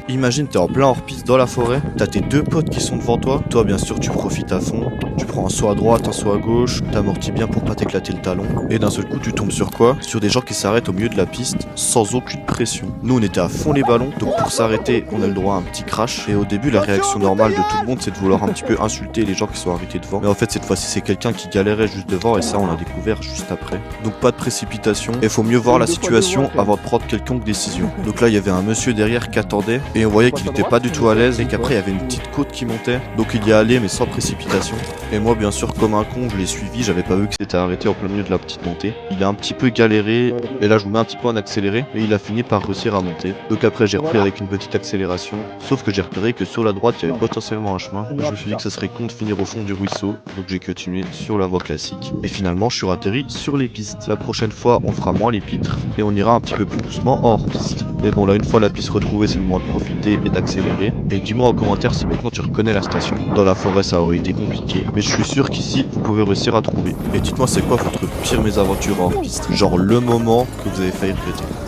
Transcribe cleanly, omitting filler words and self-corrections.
Imagine, t'es en plein hors-piste dans la forêt, t'as tes deux potes qui sont devant toi. Toi, bien sûr, tu profites à fond. Tu prends un saut à droite, un saut à gauche, t'amortis bien pour pas t'éclater le talon. Et d'un seul coup, tu tombes sur quoi? Sur des gens qui s'arrêtent au milieu de la piste sans aucune pression. Nous, on était à fond les ballons, donc pour s'arrêter, on a le droit à un petit crash. Et au début, la réaction normale de tout le monde, c'est de vouloir un petit peu insulter les gens qui sont arrêtés devant. Mais en fait, cette fois-ci, c'est quelqu'un qui galérait juste devant, et ça, on l'a découvert juste après. Donc pas de précipitation, et faut mieux voir la situation avant de prendre quelconque décision. Donc là, il y avait un monsieur derrière qui attendait, et on voyait qu'il était pas du tout à l'aise, et qu'après, il y avait une petite côte qui montait. Donc il y est allé, mais sans précipitation. Et moi, bien sûr, comme un con, je l'ai suivi, j'avais pas vu que c'était arrêté en plein milieu de la petite montée. Il a un petit peu galéré, et là, je vous mets un petit peu en accéléré, et il a fini par réussir à monter. Donc après, j'ai repris avec une petite accélération, sauf que j'ai repéré que sur la droite, il y avait potentiellement un chemin. Je me suis dit que ça serait con de finir au fond du ruisseau, donc j'ai continué sur la voie classique. Et finalement, je suis atterri sur les pistes. La prochaine fois, on fera moins les pitres, et on ira un petit peu plus doucement hors piste. Mais bon, là, une fois la piste retrouvée, c'est le moment de profiter et d'accélérer. Et dis-moi en commentaire si maintenant tu reconnais la station. Dans la forêt, ça aurait été compliqué, mais je suis sûr qu'ici, vous pouvez réussir à trouver. Et dites-moi, c'est quoi votre pire mésaventure hors piste? Genre le moment que vous avez failli regretter.